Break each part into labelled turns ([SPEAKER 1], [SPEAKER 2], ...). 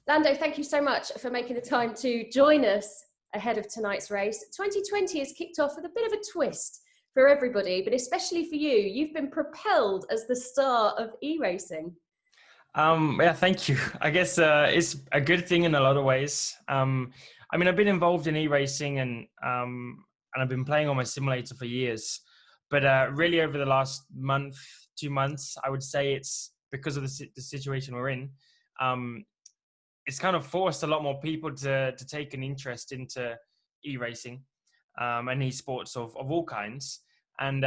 [SPEAKER 1] Lando, thank you so much for making the time to join us ahead of tonight's race. 2020 has kicked off with a bit of a twist for everybody, but especially for you. You've been propelled as the star of eracing.
[SPEAKER 2] Yeah, thank you. I guess it's a good thing in a lot of ways. I mean, I've been involved in e-racing and I've been playing on my simulator for years. But really over the last month, 2 months, I would say it's because of the situation we're in. It's kind of forced a lot more people to take an interest into e-racing and esports of all kinds. And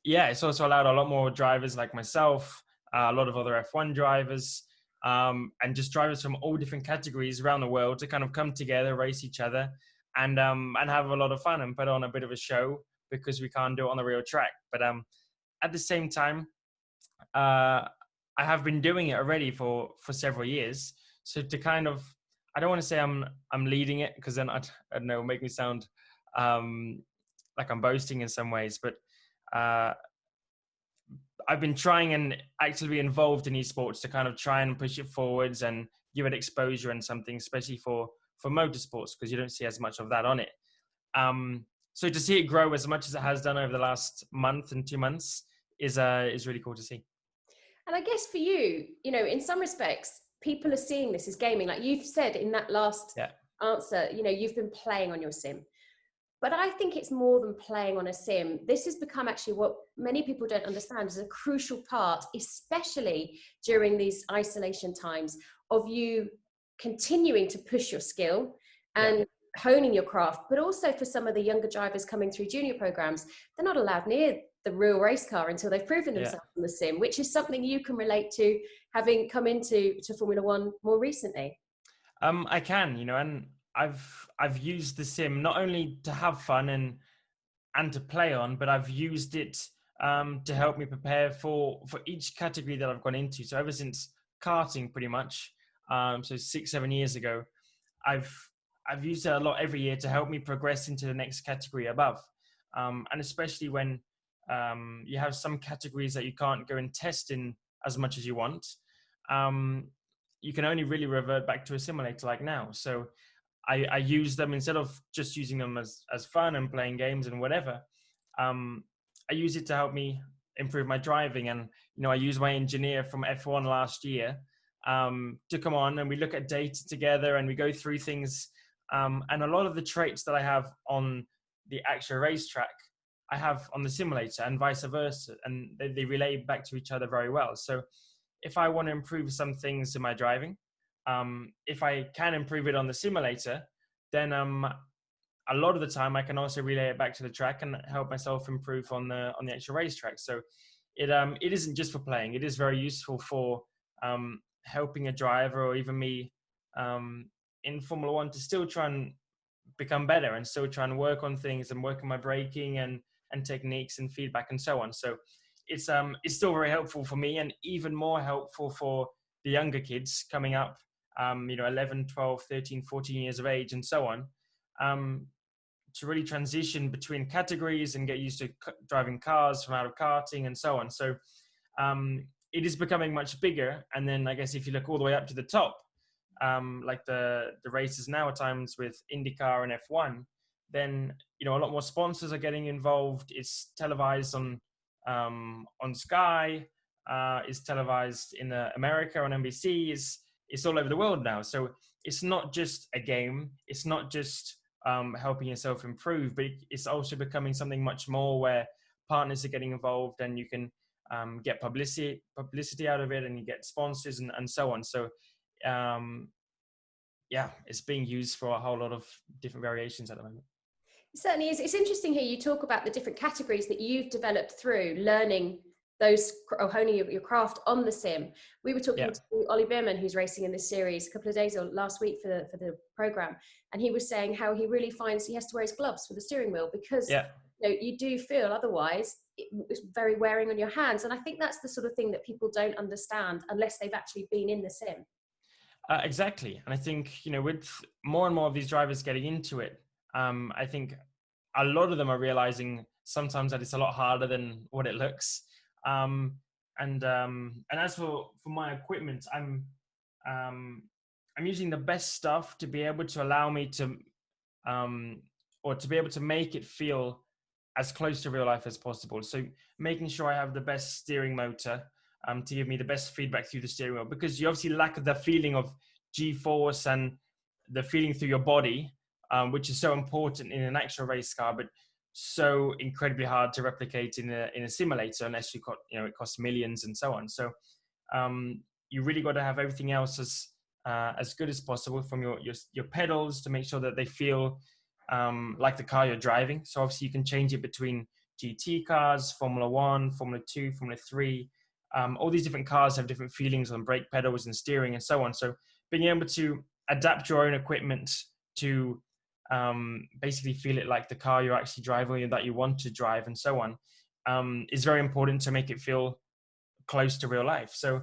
[SPEAKER 2] yeah, it's also allowed a lot more drivers like myself, a lot of other F1 drivers, and just drivers from all different categories around the world to kind of come together, race each other, and have a lot of fun and put on a bit of a show because we can't do it on the real track. But at the same time, I have been doing it already for several years. So to kind of, I don't want to say I'm leading it because then I don't know, make me sound like I'm boasting in some ways, but I've been trying and actively involved in esports to kind of try and push it forwards and give it exposure and something, especially for motorsports, because you don't see as much of that on it. So to see it grow as much as it has done over the last month and 2 months is really cool to see.
[SPEAKER 1] And I guess for you, you know, in some respects, people are seeing this as gaming. Like you've said in that last answer, you know, you've been playing on your sim. But I think it's more than playing on a sim. This has become actually what many people don't understand is a crucial part, especially during these isolation times, of you continuing to push your skill and honing your craft. But also for some of the younger drivers coming through junior programs, they're not allowed near the real race car until they've proven themselves in the sim, which is something you can relate to, having come into Formula One more recently.
[SPEAKER 2] I can, you know, and I've used the sim not only to have fun and to play on, but I've used it to help me prepare for each category that I've gone into. So ever since karting, pretty much, so 6-7 years ago, I've used it a lot every year to help me progress into the next category above, and especially when you have some categories that you can't go and test in as much as you want. You can only really revert back to a simulator like now. So I use them instead of just using them as fun and playing games and whatever. I use it to help me improve my driving. And, you know, I use my engineer from F1 last year to come on and we look at data together and we go through things. And a lot of the traits that I have on the actual racetrack, I have on the simulator and vice versa. And they relate back to each other very well. So if I want to improve some things in my driving, if I can improve it on the simulator, then a lot of the time I can also relay it back to the track and help myself improve on the actual racetrack. So it isn't just for playing; it is very useful for helping a driver or even me in Formula One to still try and become better and still try and work on things and work on my braking and techniques and feedback and so on. So it's still very helpful for me and even more helpful for the younger kids coming up, you know, 11, 12, 13, 14 years of age and so on, to really transition between categories and get used to driving cars from out of karting and so on. So it is becoming much bigger. And then I guess if you look all the way up to the top, like the races now at times with IndyCar and F1, then, you know, a lot more sponsors are getting involved. It's televised on Sky, is televised in America on NBC, it's all over the world now. So it's not just a game, it's not just helping yourself improve, but it's also becoming something much more where partners are getting involved and you can get publicity out of it and you get sponsors and so on. So yeah, it's being used for a whole lot of different variations at the moment.
[SPEAKER 1] It certainly is. It's interesting here you talk about the different categories that you've developed through learning those or honing your craft on the sim. We were talking to Ollie Beerman, who's racing in this series a couple of days or last week for the program, and he was saying how he really finds he has to wear his gloves for the steering wheel because you know, you do feel otherwise it's very wearing on your hands. And I think that's the sort of thing that people don't understand unless they've actually been in the sim.
[SPEAKER 2] Exactly. And I think, you know, with more and more of these drivers getting into it, I think a lot of them are realizing sometimes that it's a lot harder than what it looks. And as for my equipment, I'm using the best stuff to be able to allow me to, or to be able to make it feel as close to real life as possible. So making sure I have the best steering motor to give me the best feedback through the steering wheel, because you obviously lack the feeling of G-force and the feeling through your body, which is so important in an actual race car, but so incredibly hard to replicate in a simulator unless you got, you know, it costs millions and so on. So you really got to have everything else as good as possible, from your pedals to make sure that they feel like the car you're driving. So obviously you can change it between GT cars, Formula 1, Formula 2, Formula 3. All these different cars have different feelings on brake pedals and steering and so on. So being able to adapt your own equipment to basically feel it like the car you're actually driving, that you want to drive and so on, is very important to make it feel close to real life. So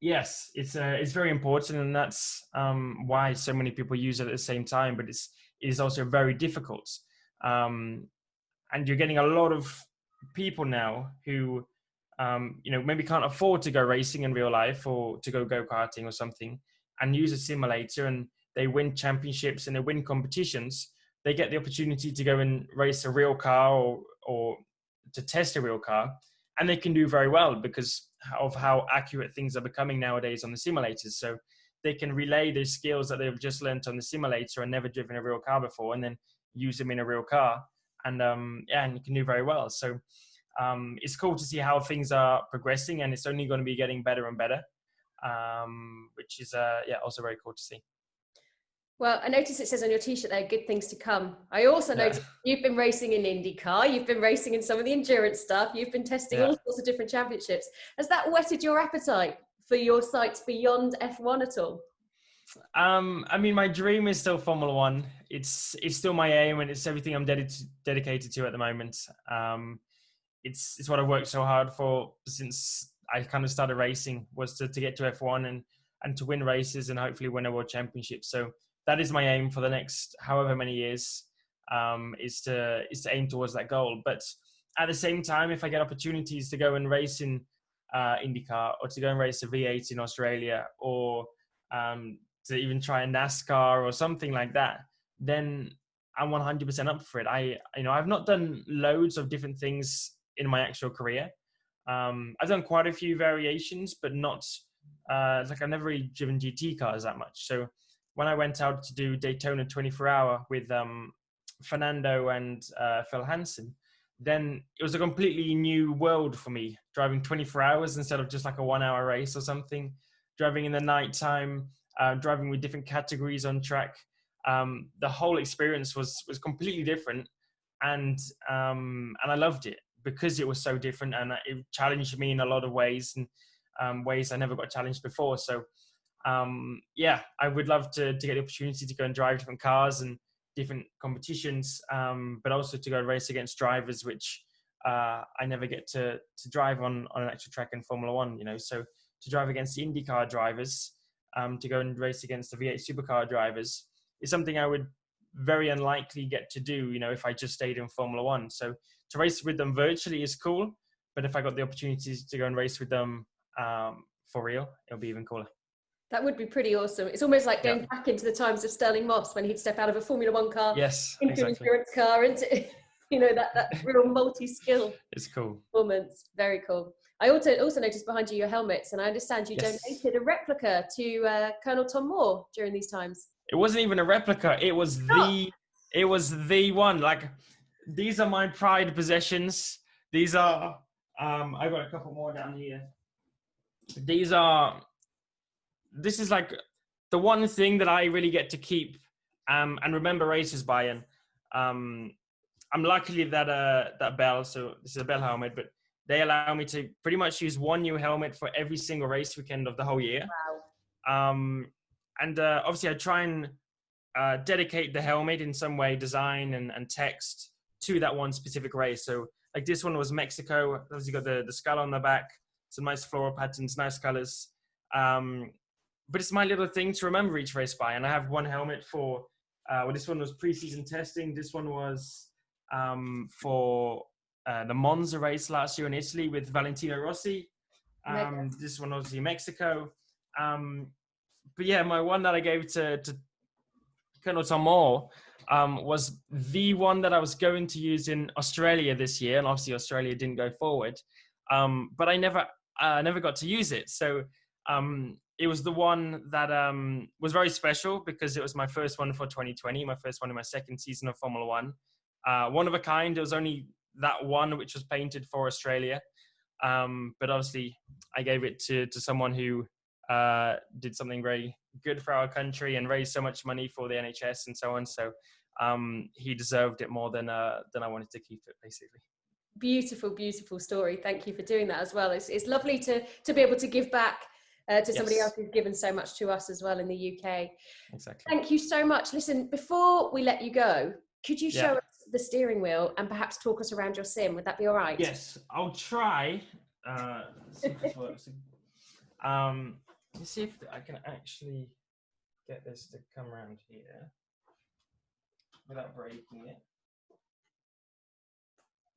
[SPEAKER 2] yes, it's very important, and that's why so many people use it at the same time. But it is also very difficult, and you're getting a lot of people now who maybe can't afford to go racing in real life or to go karting or something, and use a simulator, and they win championships and they win competitions. They get the opportunity to go and race a real car or to test a real car, and they can do very well because of how accurate things are becoming nowadays on the simulators. So they can relay their skills that they've just learned on the simulator and never driven a real car before, and then use them in a real car, and and you can do very well. So it's cool to see how things are progressing, and it's only going to be getting better and better, which is also very cool to see.
[SPEAKER 1] Well, I noticed it says on your t-shirt there, good things to come. I also noticed you've been racing in IndyCar, you've been racing in some of the endurance stuff, you've been testing all sorts of different championships. Has that whetted your appetite for your sights beyond F1 at all?
[SPEAKER 2] I mean, my dream is still Formula 1. It's still my aim, and it's everything I'm dedicated to at the moment. It's what I worked so hard for since I kind of started racing, was to get to F1 and to win races and hopefully win a world championship. So that is my aim for the next however many years, is to aim towards that goal. But at the same time, if I get opportunities to go and race in IndyCar, or to go and race a V8 in Australia, or to even try a NASCAR or something like that, then I'm 100% up for it. I've not done loads of different things in my actual career. I've done quite a few variations, but not like I've never really driven GT cars that much. So when I went out to do Daytona 24-hour with Fernando and Phil Hansen, then it was a completely new world for me, driving 24 hours instead of just like a 1-hour race or something, driving in the nighttime, driving with different categories on track. The whole experience was completely different, and I loved it because it was so different, and it challenged me in a lot of ways, and ways I never got challenged before. So I would love to get the opportunity to go and drive different cars and different competitions, but also to go and race against drivers which I never get to drive on an actual track in Formula 1. So to drive against the IndyCar drivers, to go and race against the V8 supercar drivers, is something I would very unlikely get to do, if I just stayed in Formula 1. So to race with them virtually is cool, but if I got the opportunities to go and race with them for real, it'll be even cooler.
[SPEAKER 1] That would be pretty awesome. It's almost like going back into the times of Stirling Moss when he'd step out of a Formula 1 car into an endurance car, into that real multi-skill.
[SPEAKER 2] It's cool.
[SPEAKER 1] Performance. Very cool. I also noticed behind you your helmets, and I understand you donated a replica to Colonel Tom Moore during these times.
[SPEAKER 2] It wasn't even a replica. It was the one. Like, these are my pride possessions. These are I got a couple more down here. This is like the one thing that I really get to keep and remember races by. And I'm lucky that Bell, so this is a Bell helmet, but they allow me to pretty much use one new helmet for every single race weekend of the whole year.
[SPEAKER 1] Wow.
[SPEAKER 2] And obviously I try and dedicate the helmet in some way, design and text, to that one specific race. So like this one was Mexico. Obviously got the skull on the back, some nice floral patterns, nice colors. But it's my little thing to remember each race by. And I have one helmet for, this one was pre-season testing. This one was for the Monza race last year in Italy with Valentino Rossi. This one obviously Mexico. yeah, my one that I gave to Colonel Tom Moore was the one that I was going to use in Australia this year, and obviously Australia didn't go forward. But I never got to use it. So it was the one that was very special because it was my first one for 2020, my first one in my second season of Formula One. One of a kind. It was only that one which was painted for Australia. But obviously I gave it to someone who did something very good for our country and raised so much money for the NHS and so on. So he deserved it more than I wanted to keep it, basically.
[SPEAKER 1] Beautiful, beautiful story. Thank you for doing that as well. It's lovely to be able to give back to somebody else who's given so much to us as well in the UK.
[SPEAKER 2] Exactly.
[SPEAKER 1] Thank you so much. Listen, before we let you go, could you show us the steering wheel and perhaps talk us around your sim? Would that be all right?
[SPEAKER 2] Yes, I'll try. See if this works. Let's see if I can actually get this to come around here without breaking it.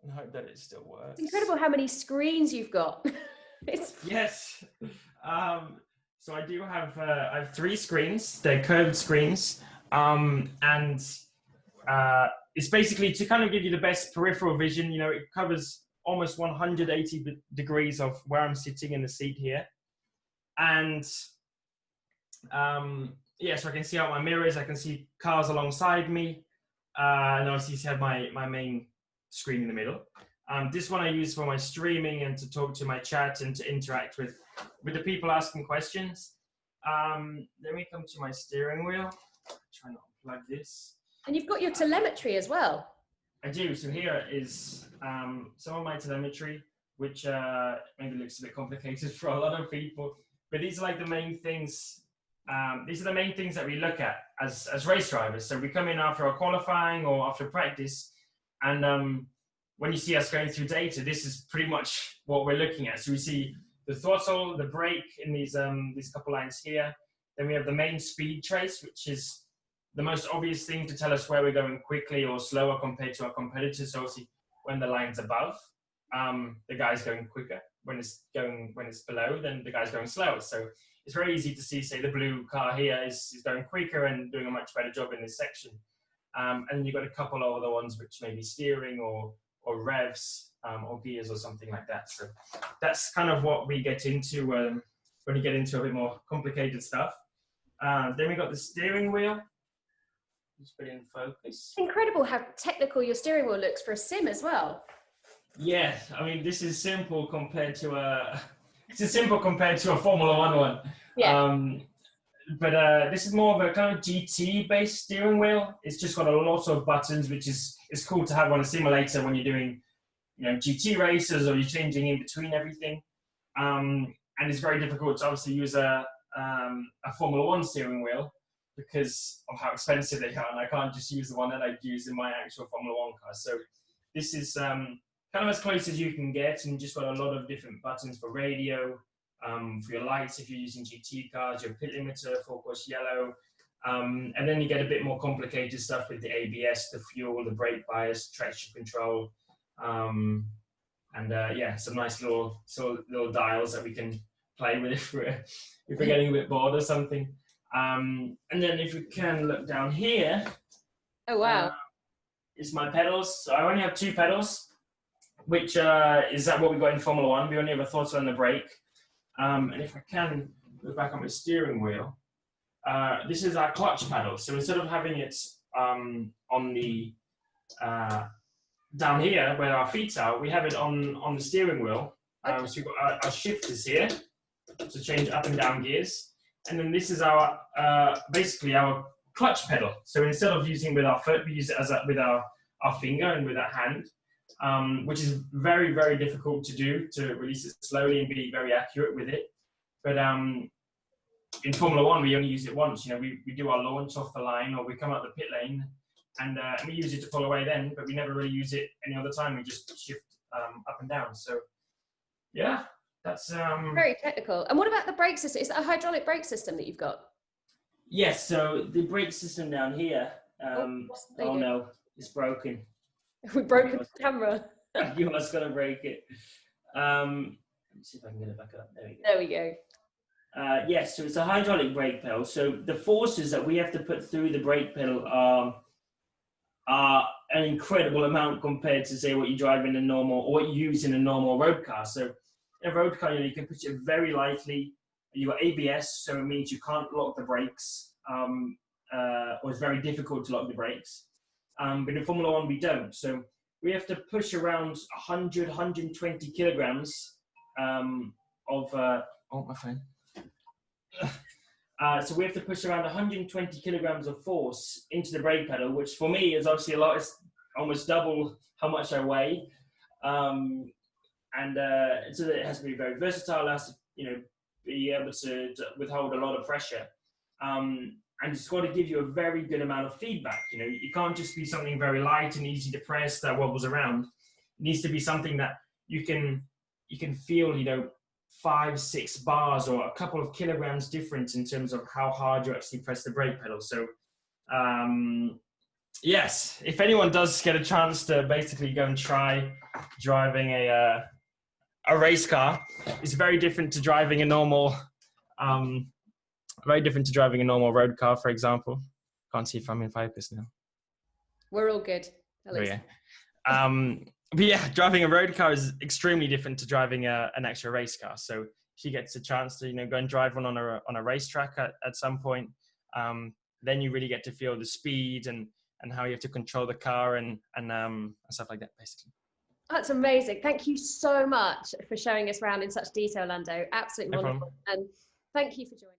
[SPEAKER 2] And hope that it still works.
[SPEAKER 1] It's incredible how many screens you've got.
[SPEAKER 2] Yes. So I do have I have 3 screens. They're curved screens, and it's basically to kind of give you the best peripheral vision. You know, it covers almost 180 degrees of where I'm sitting in the seat here, and yeah, so I can see out my mirrors. I can see cars alongside me, and obviously I have my main screen in the middle. This one I use for my streaming and to talk to my chat and to interact with the people asking questions. Let me come to my steering wheel. Try not to plug this.
[SPEAKER 1] And you've got your telemetry as well.
[SPEAKER 2] I do. So here is some of my telemetry, which maybe looks a bit complicated for a lot of people. But these are like the main things. These are the main things that we look at as race drivers. So we come in after our qualifying or after practice, and when you see us going through data, this is pretty much what we're looking at. So we see the throttle, the brake in these couple lines here. Then we have the main speed trace, which is the most obvious thing to tell us where we're going quickly or slower compared to our competitors. So obviously, when the line's above, the guy's going quicker. When it's below, then the guy's going slower. So it's very easy to see, say, the blue car here is going quicker and doing a much better job in this section. And then you've got a couple of other ones, which may be steering or revs or gears or something like that. So that's kind of what we get into when you get into a bit more complicated stuff. Then we got the steering wheel. Just put it in focus.
[SPEAKER 1] It's incredible how technical your steering wheel looks for a sim as well.
[SPEAKER 2] Yeah, I mean, this is simple compared to a Formula One one.
[SPEAKER 1] Yeah.
[SPEAKER 2] But this is more of a kind of GT-based steering wheel. It's just got a lot of buttons, which is cool to have on a simulator when you're doing, GT races or you're changing in between everything. And it's very difficult to obviously use a Formula One steering wheel because of how expensive they are, and I can't just use the one that I'd use in my actual Formula One car. So this is kind of as close as you can get, and just got a lot of different buttons for radio, for your lights if you're using GT cars, your pit limiter, full course yellow, and then you get a bit more complicated stuff with the ABS, the fuel, the brake bias, traction control, and yeah, some nice little dials that we can play with if we're getting a bit bored or something. And then if we can look down here,
[SPEAKER 1] oh wow,
[SPEAKER 2] is my pedals. So I only have 2 pedals, which is that what we got in Formula One. We only have a throttle and a brake. And if I can look back on my steering wheel, this is our clutch pedal. So instead of having it on the down here where our feet are, we have it on the steering wheel. So we've got our shifters here to change up and down gears. And then this is our basically our clutch pedal. So instead of using with our foot, we use it with our finger and with our hand, which is very, very difficult to do, to release it slowly and be very accurate with it. But in Formula One, we only use it once. We do our launch off the line, or we come out the pit lane, and we use it to pull away then, but we never really use it any other time. We just shift up and down. So yeah, that's
[SPEAKER 1] very technical. And what about the brake system? Is that a hydraulic brake system that you've got?
[SPEAKER 2] Yes, so the brake system down here, oh no, it's broken.
[SPEAKER 1] We broke the camera.
[SPEAKER 2] You must gotta break it. Let me see if I can get it back up. There we go.
[SPEAKER 1] There we go.
[SPEAKER 3] Yes, so it's a hydraulic brake pedal. So the forces that we have to put through the brake pedal are an incredible amount compared to, say, what you drive in a normal, or what you use in a normal road car. So in a road car, you can push it very lightly. You've got ABS, so it means you can't lock the brakes, or it's very difficult to lock the brakes. But in Formula One, we don't. So we have to push around 100, 120 kilograms of... oh, my phone. So we have to push around 120 kilograms of force into the brake pedal, which for me is obviously a lot. It's almost double how much I weigh. So that it has to be very versatile. It has to, be able to withhold a lot of pressure. And it's got to give you a very good amount of feedback. You can't just be something very light and easy to press that wobbles around. It needs to be something that you can feel, 5-6 bars or a couple of kilograms difference in terms of how hard you actually press the brake pedal. So yes, if anyone does get a chance to basically go and try driving a race car, it's very different to driving a normal road car, for example. Can't see if I'm in focus now.
[SPEAKER 1] We're all good.
[SPEAKER 2] Oh, yeah. But yeah, driving a road car is extremely different to driving an actual race car. So if you get a chance to, go and drive one on a racetrack at some point, then you really get to feel the speed and how you have to control the car and stuff like that, basically.
[SPEAKER 1] That's amazing. Thank you so much for showing us around in such detail, Lando. Absolutely wonderful. And thank you for joining.